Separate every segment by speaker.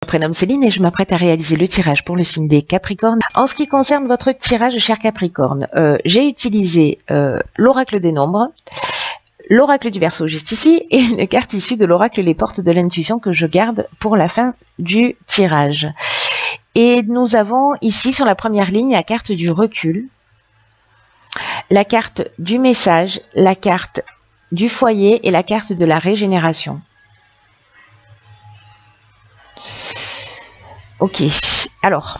Speaker 1: Je me prénomme Céline et je m'apprête à réaliser le tirage pour le signe des Capricornes. En ce qui concerne votre tirage, cher Capricorne, j'ai utilisé l'oracle des nombres, l'oracle du Verseau juste ici et une carte issue de l'oracle Les Portes de l'Intuition que je garde pour la fin du tirage. Et nous avons ici sur la première ligne la carte du recul, la carte du message, la carte du foyer et la carte de la régénération. Ok, alors,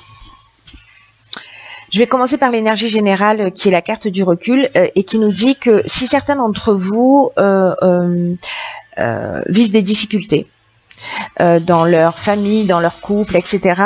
Speaker 1: je vais commencer par l'énergie générale qui est la carte du recul et qui nous dit que si certains d'entre vous vivent des difficultés dans leur famille, dans leur couple, etc.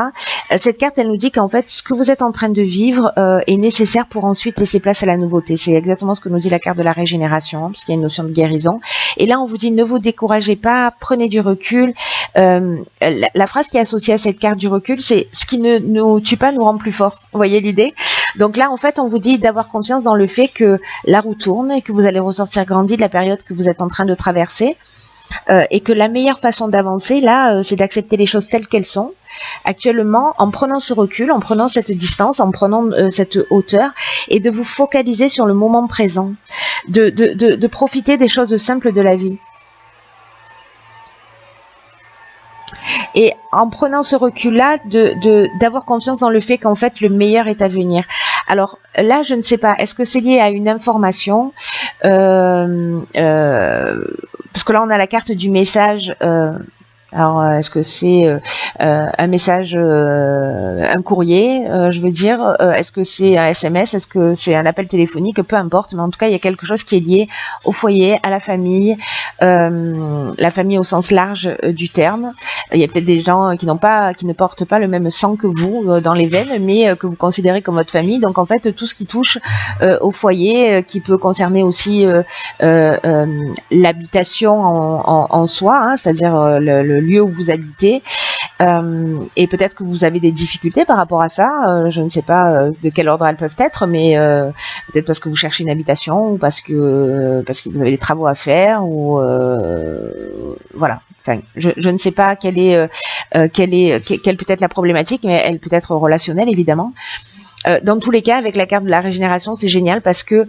Speaker 1: Cette carte, elle nous dit qu'en fait, ce que vous êtes en train de vivre est nécessaire pour ensuite laisser place à la nouveauté. C'est exactement ce que nous dit la carte de la régénération, parce qu'il y a une notion de guérison. Et là, on vous dit, ne vous découragez pas, prenez du recul. La phrase qui est associée à cette carte du recul, c'est « ce qui ne nous tue pas nous rend plus forts ». Vous voyez l'idée? Donc là, en fait, on vous dit d'avoir confiance dans le fait que la roue tourne et que vous allez ressortir grandi de la période que vous êtes en train de traverser. Et que la meilleure façon d'avancer, là, c'est d'accepter les choses telles qu'elles sont. Actuellement, en prenant ce recul, en prenant cette distance, en prenant cette hauteur, et de vous focaliser sur le moment présent, de profiter des choses simples de la vie. Et en prenant ce recul-là, d'avoir confiance dans le fait qu'en fait, le meilleur est à venir. Alors là, je ne sais pas, est-ce que c'est lié à une information parce que là, on a la carte du message. Alors, est-ce que c'est un message, un courrier, je veux dire, est-ce que c'est un SMS, est-ce que c'est un appel téléphonique, peu importe, mais en tout cas, il y a quelque chose qui est lié au foyer, à la famille au sens large du terme. Il y a peut-être des gens qui ne portent pas le même sang que vous dans les veines, mais que vous considérez comme votre famille. Donc, en fait, tout ce qui touche au foyer, qui peut concerner aussi l'habitation en soi, hein, c'est-à-dire le lieu où vous habitez, et peut-être que vous avez des difficultés par rapport à ça, je ne sais pas de quel ordre elles peuvent être, mais peut-être parce que vous cherchez une habitation ou parce que vous avez des travaux à faire ou voilà. Enfin, je ne sais pas quelle peut être la problématique, mais elle peut être relationnelle évidemment. Dans tous les cas, avec la carte de la régénération, c'est génial parce que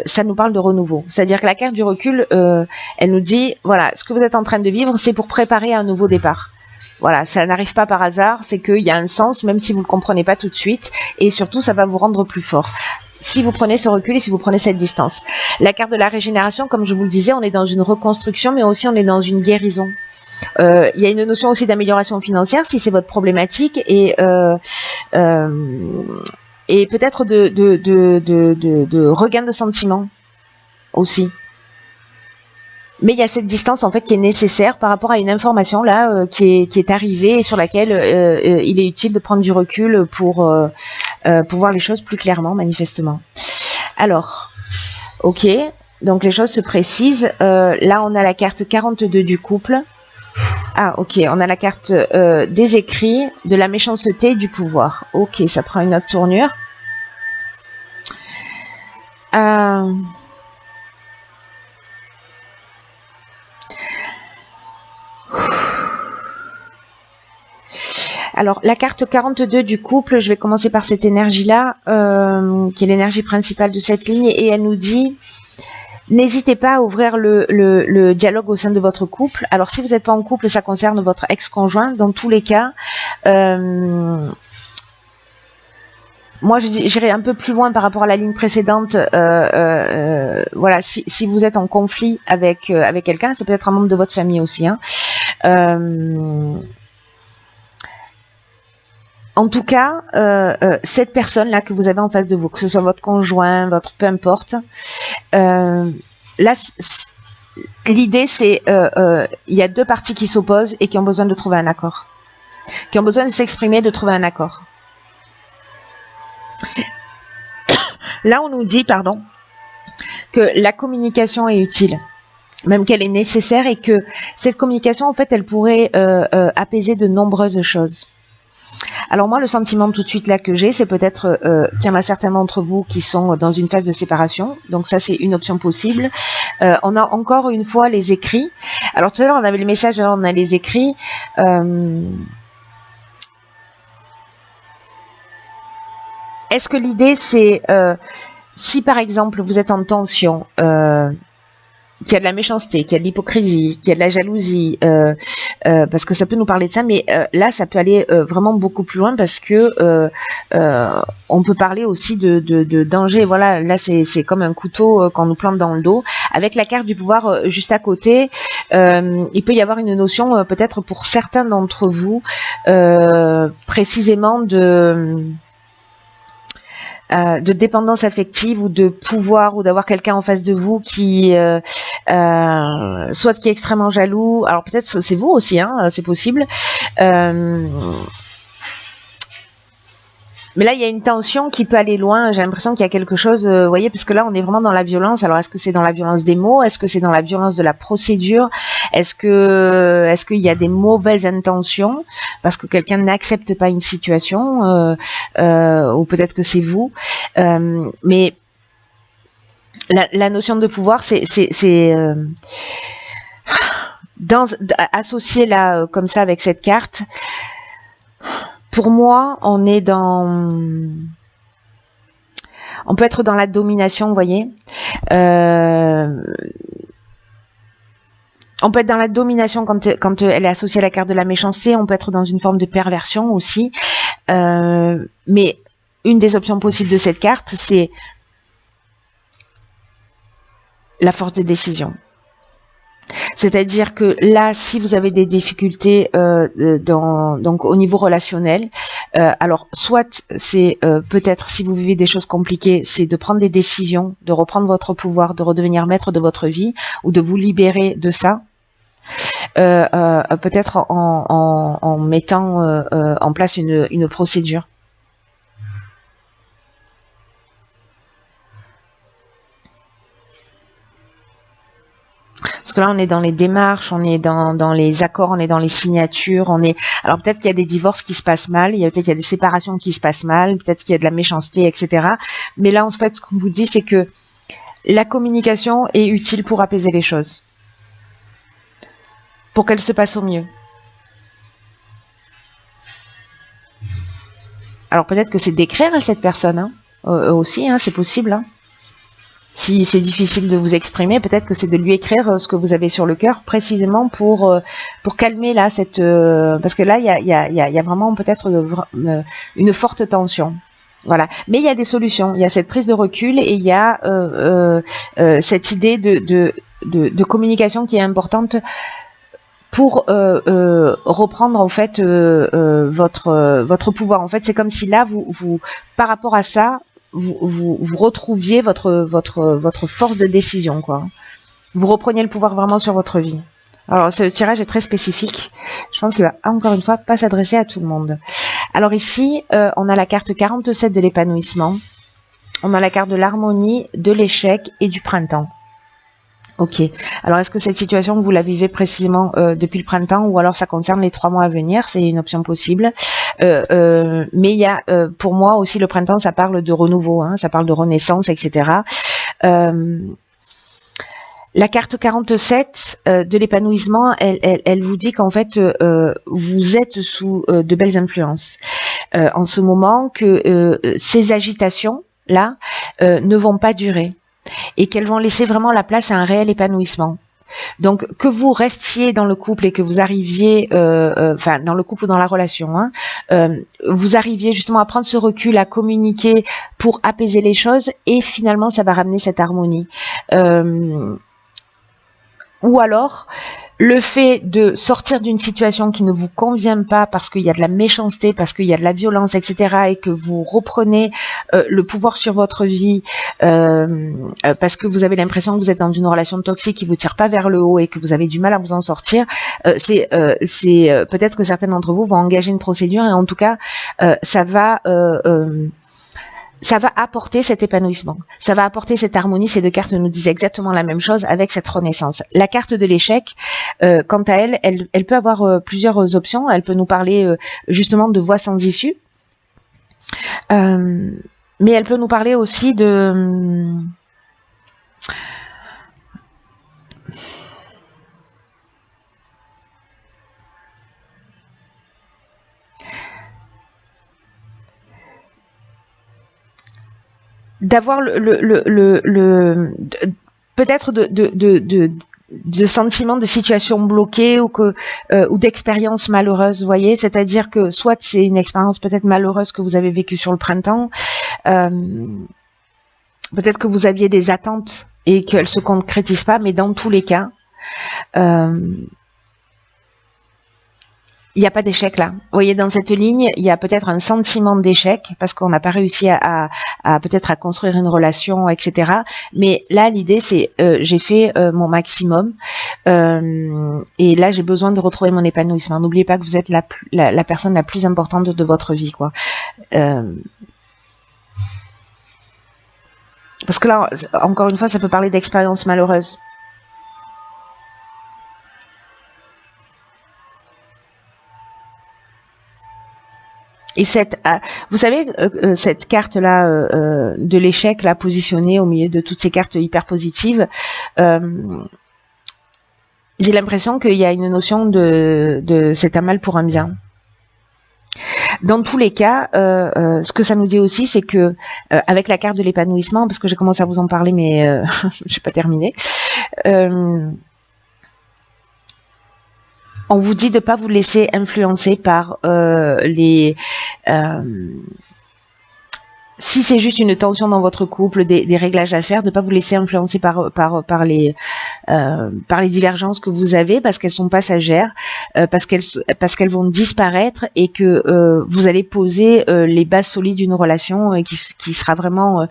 Speaker 1: ça nous parle de renouveau. C'est-à-dire que la carte du recul, elle nous dit, voilà, ce que vous êtes en train de vivre, c'est pour préparer un nouveau départ. Voilà, ça n'arrive pas par hasard, c'est qu'il y a un sens, même si vous ne le comprenez pas tout de suite, et surtout, ça va vous rendre plus fort. Si vous prenez ce recul et si vous prenez cette distance. La carte de la régénération, comme je vous le disais, on est dans une reconstruction, mais aussi on est dans une guérison. Il y a une notion aussi d'amélioration financière, si c'est votre problématique, et peut-être de regain de sentiments aussi. Mais il y a cette distance en fait qui est nécessaire par rapport à une information là qui est arrivée et sur laquelle il est utile de prendre du recul pour voir les choses plus clairement manifestement. Alors, ok, donc les choses se précisent. Là on a la carte 42 du couple. Ah ok, on a la carte des écrits, de la méchanceté et du pouvoir. Ok, ça prend une autre tournure. Alors, la carte 42 du couple, je vais commencer par cette énergie-là, qui est l'énergie principale de cette ligne, et elle nous dit... N'hésitez pas à ouvrir le dialogue au sein de votre couple. Alors, si vous n'êtes pas en couple, ça concerne votre ex-conjoint. Dans tous les cas, moi, j'irai un peu plus loin par rapport à la ligne précédente. Voilà, si vous êtes en conflit avec quelqu'un, c'est peut-être un membre de votre famille aussi. Hein. En tout cas, cette personne-là que vous avez en face de vous, que ce soit votre conjoint, peu importe, là, l'idée c'est, il y a deux parties qui s'opposent et qui ont besoin de trouver un accord, qui ont besoin de s'exprimer, de trouver un accord. Là, on nous dit, pardon, que la communication est utile, même qu'elle est nécessaire et que cette communication, en fait, elle pourrait apaiser de nombreuses choses. Alors moi, le sentiment tout de suite là que j'ai, c'est peut-être qu'il y en a certains d'entre vous qui sont dans une phase de séparation. Donc ça, c'est une option possible. On a encore une fois les écrits. Alors tout à l'heure, on avait les messages, alors on a les écrits. est-ce que l'idée c'est si par exemple vous êtes en tension, qu'il y a de la méchanceté, qu'il y a de l'hypocrisie, qu'il y a de la jalousie, parce que ça peut nous parler de ça, mais là ça peut aller vraiment beaucoup plus loin parce que on peut parler aussi de danger. Voilà, là c'est comme un couteau qu'on nous plante dans le dos. Avec la carte du pouvoir juste à côté, il peut y avoir une notion peut-être pour certains d'entre vous précisément de dépendance affective ou de pouvoir ou d'avoir quelqu'un en face de vous qui soit qui est extrêmement jaloux. Alors peut-être c'est vous aussi, hein, c'est possible. Mais là, il y a une tension qui peut aller loin. J'ai l'impression qu'il y a quelque chose, vous voyez, parce que là, on est vraiment dans la violence. Alors, est-ce que c'est dans la violence des mots? Est-ce que c'est dans la violence de la procédure? Est-ce qu'il y a des mauvaises intentions parce que quelqu'un n'accepte pas une situation, ou peut-être que c'est vous. Mais la notion de pouvoir, c'est associé là comme ça avec cette carte. Pour moi, on peut être dans la domination, vous voyez. On peut être dans la domination quand elle est associée à la carte de la méchanceté. On peut être dans une forme de perversion aussi. Mais une des options possibles de cette carte, c'est la force de décision. C'est-à-dire que là, si vous avez des difficultés donc au niveau relationnel, alors soit c'est peut-être si vous vivez des choses compliquées, c'est de prendre des décisions, de reprendre votre pouvoir, de redevenir maître de votre vie ou de vous libérer de ça. Peut-être en mettant en place une procédure. Parce que là, on est dans les démarches, on est dans les accords, on est dans les signatures, alors peut-être qu'il y a des divorces qui se passent mal, peut-être qu'il y a des séparations qui se passent mal, peut-être qu'il y a de la méchanceté, etc. Mais là, en fait, ce qu'on vous dit, c'est que la communication est utile pour apaiser les choses, pour qu'elles se passent au mieux. Alors peut-être que c'est d'écrire à cette personne, hein, aussi, hein, c'est possible, hein. Si c'est difficile de vous exprimer, peut-être que c'est de lui écrire ce que vous avez sur le cœur, précisément pour calmer là cette parce que là il y a vraiment peut-être une forte tension. Voilà. Mais il y a des solutions. Il y a cette prise de recul et il y a cette idée de communication qui est importante pour reprendre en fait votre pouvoir. En fait, c'est comme si là vous par rapport à ça vous retrouviez votre force de décision, quoi. Vous repreniez le pouvoir vraiment sur votre vie. Alors, ce tirage est très spécifique. Je pense qu'il va, encore une fois, pas s'adresser à tout le monde. Alors ici, on a la carte 47 de l'épanouissement. On a la carte de l'harmonie, de l'échec et du printemps. Ok. Alors, est-ce que cette situation, vous la vivez précisément depuis le printemps ou alors ça concerne les 3 mois à venir? C'est une option possible. Mais il y a, pour moi aussi, le printemps, ça parle de renouveau, hein, ça parle de renaissance, etc. La carte 47 de l'épanouissement, elle vous dit qu'en fait, vous êtes sous de belles influences. En ce moment, que ces agitations-là ne vont pas durer et qu'elles vont laisser vraiment la place à un réel épanouissement. Donc que vous restiez dans le couple et que vous arriviez, enfin dans le couple ou dans la relation, hein, vous arriviez justement à prendre ce recul, à communiquer pour apaiser les choses et finalement ça va ramener cette harmonie. Ou alors le fait de sortir d'une situation qui ne vous convient pas parce qu'il y a de la méchanceté, parce qu'il y a de la violence, etc. et que vous reprenez le pouvoir sur votre vie parce que vous avez l'impression que vous êtes dans une relation toxique qui vous tire pas vers le haut et que vous avez du mal à vous en sortir, c'est peut-être que certains d'entre vous vont engager une procédure et en tout cas ça va apporter cet épanouissement, ça va apporter cette harmonie. Ces deux cartes nous disent exactement la même chose avec cette renaissance. La carte de l'échec, quant à elle peut avoir plusieurs options. Elle peut nous parler justement de voies sans issue, mais elle peut nous parler aussi de... d'avoir peut-être de sentiments de situation bloquée ou d'expériences malheureuses, vous voyez, c'est-à-dire que soit c'est une expérience peut-être malheureuse que vous avez vécue sur le printemps, peut-être que vous aviez des attentes et qu'elles se concrétisent pas, mais dans tous les cas, il n'y a pas d'échec là. Vous voyez, dans cette ligne, il y a peut-être un sentiment d'échec parce qu'on n'a pas réussi à peut-être à construire une relation, etc. Mais là, l'idée, c'est j'ai fait mon maximum et là, j'ai besoin de retrouver mon épanouissement. N'oubliez pas que vous êtes la personne la plus importante de votre vie, quoi. Parce que là, encore une fois, ça peut parler d'expérience malheureuse. Et vous savez, cette carte-là de l'échec, là, positionnée au milieu de toutes ces cartes hyper positives, j'ai l'impression qu'il y a une notion de c'est un mal pour un bien. Dans tous les cas, ce que ça nous dit aussi, c'est que avec la carte de l'épanouissement, parce que j'ai commencé à vous en parler, mais je n'ai pas terminé, on vous dit de ne pas vous laisser influencer par si c'est juste une tension dans votre couple, des réglages à faire, de ne pas vous laisser influencer par les divergences que vous avez, parce qu'elles sont passagères, parce qu'elles vont disparaître et que vous allez poser les bases solides d'une relation qui sera vraiment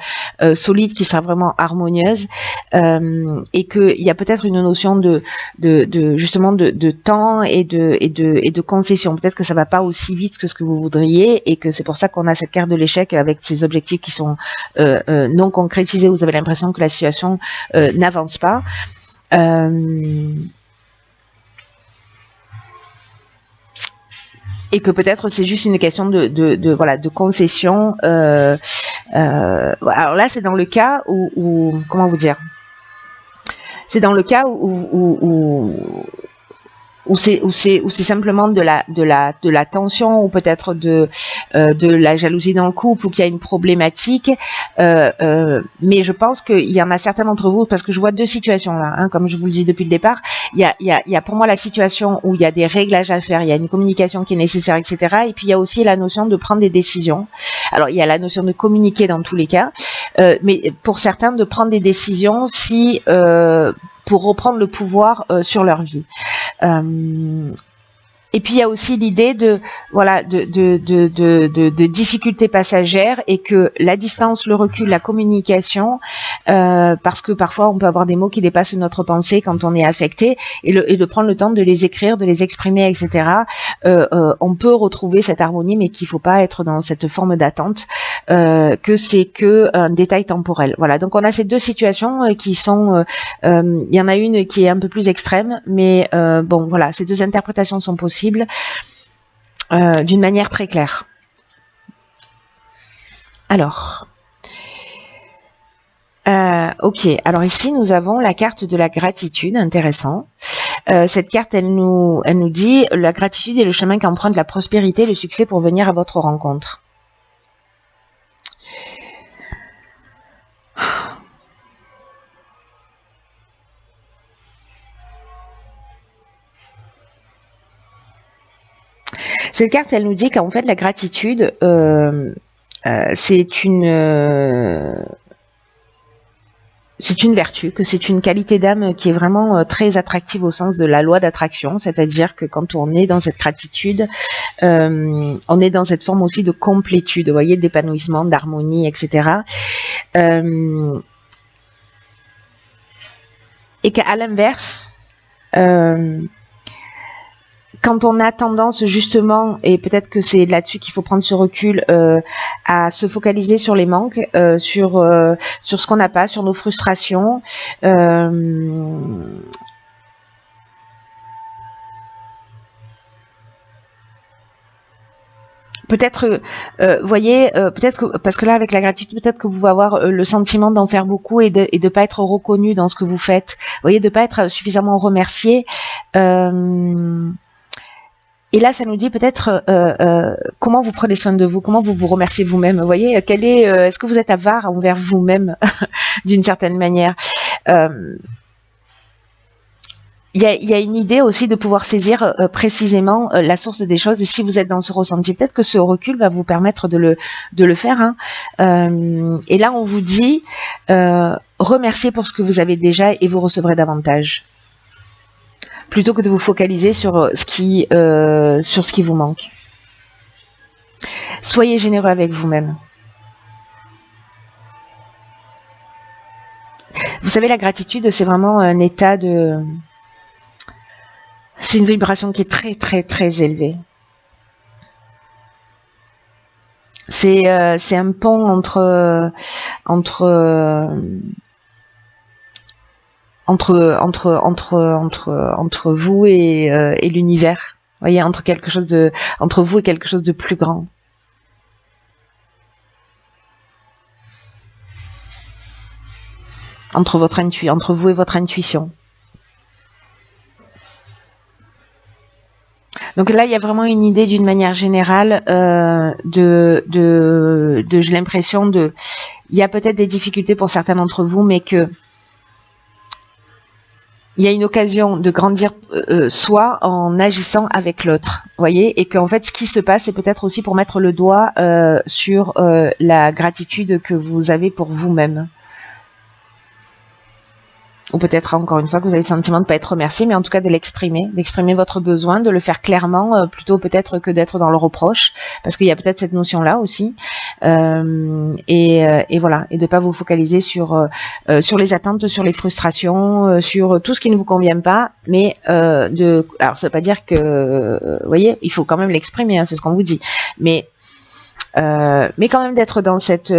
Speaker 1: solide, qui sera vraiment harmonieuse, et qu'il y a peut-être une notion justement de temps et de concession. Peut-être que ça va pas aussi vite que ce que vous voudriez et que c'est pour ça qu'on a cette carte de l'échec avec ces objectifs qui sont non concrétisés. Vous avez l'impression que la situation n'avance pas. Et que peut-être c'est juste une question de concession. Alors là, c'est dans le cas où comment vous dire, c'est dans le cas où c'est simplement de la tension ou peut-être de la jalousie dans le couple ou qu'il y a une problématique, mais je pense qu'il y en a certains d'entre vous, parce que je vois deux situations là, hein, comme je vous le dis depuis le départ. Il y a pour moi la situation où il y a des réglages à faire, il y a une communication qui est nécessaire, etc. Et puis il y a aussi la notion de prendre des décisions. Alors il y a la notion de communiquer dans tous les cas, mais pour certains de prendre des décisions pour reprendre le pouvoir sur leur vie. Et puis il y a aussi l'idée de difficultés passagères et que la distance, le recul, la communication, parce que parfois on peut avoir des mots qui dépassent notre pensée quand on est affecté, et de prendre le temps de les écrire, de les exprimer, etc. On peut retrouver cette harmonie, mais qu'il faut pas être dans cette forme d'attente, que c'est que un détail temporel. Voilà. Donc on a ces deux situations qui sont, il y en a une qui est un peu plus extrême, mais bon voilà, ces deux interprétations sont possibles. D'une manière très claire. Alors, ok. Alors ici, nous avons la carte de la gratitude. Intéressant. Cette carte, elle nous dit la gratitude est le chemin qu'emprunte la prospérité, le succès pour venir à votre rencontre. Cette carte, elle nous dit qu'en fait, la gratitude, c'est une vertu, que c'est une qualité d'âme qui est vraiment très attractive au sens de la loi d'attraction, c'est-à-dire que quand on est dans cette gratitude, on est dans cette forme aussi de complétude, vous voyez, d'épanouissement, d'harmonie, etc. Et qu'à l'inverse, quand on a tendance justement, et peut-être que c'est là-dessus qu'il faut prendre ce recul, à se focaliser sur les manques, sur ce qu'on n'a pas, sur nos frustrations, peut-être, voyez, peut-être que, parce que là, avec la gratitude, peut-être que vous pouvez avoir le sentiment d'en faire beaucoup et de pas être reconnu dans ce que vous faites. Vous voyez, de pas être suffisamment remercié. Et là, ça nous dit peut-être comment vous prenez soin de vous, comment vous vous remerciez vous-même. Vous voyez, est-ce que vous êtes avare envers vous-même d'une certaine manière. Il y a une idée aussi de pouvoir saisir précisément la source des choses. Et si vous êtes dans ce ressenti, peut-être que ce recul va vous permettre de le faire. Hein. Et là, on vous dit remerciez pour ce que vous avez déjà et vous recevrez davantage. Plutôt que de vous focaliser sur ce qui vous manque. Soyez généreux avec vous-même. Vous savez, la gratitude, c'est vraiment un état de... C'est une vibration qui est très, très, très élevée. C'est un pont entre vous et l'univers. Vous voyez, entre vous et quelque chose de plus grand. Entre vous et votre intuition. Donc là, il y a vraiment une idée d'une manière générale j'ai l'impression il y a peut-être des difficultés pour certains d'entre vous, mais que il y a une occasion de grandir soi en agissant avec l'autre, voyez, et qu'en fait, ce qui se passe, c'est peut-être aussi pour mettre le doigt sur la gratitude que vous avez pour vous-même. Ou peut-être encore une fois que vous avez le sentiment de ne pas être remercié, mais en tout cas de l'exprimer, d'exprimer votre besoin, de le faire clairement, plutôt peut-être que d'être dans le reproche, parce qu'il y a peut-être cette notion-là aussi, et voilà, et de ne pas vous focaliser sur les attentes, sur les frustrations, sur tout ce qui ne vous convient pas, mais alors ça veut pas dire que, vous voyez, il faut quand même l'exprimer, hein, c'est ce qu'on vous dit, mais quand même d'être dans cette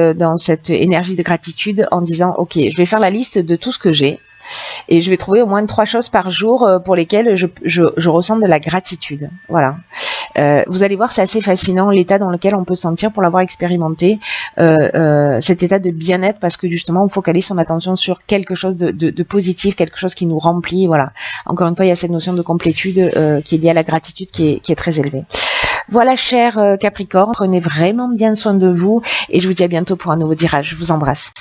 Speaker 1: énergie de gratitude en disant ok, je vais faire la liste de tout ce que j'ai et je vais trouver au moins 3 choses par jour pour lesquelles je ressens de la gratitude. Voilà. Vous allez voir, c'est assez fascinant l'état dans lequel on peut se sentir pour l'avoir expérimenté, cet état de bien-être, parce que justement on focalise son attention sur quelque chose de positif, quelque chose qui nous remplit. Voilà. Encore une fois, il y a cette notion de complétude qui est liée à la gratitude qui est très élevée. Voilà, cher Capricorne, prenez vraiment bien soin de vous et je vous dis à bientôt pour un nouveau tirage. Je vous embrasse.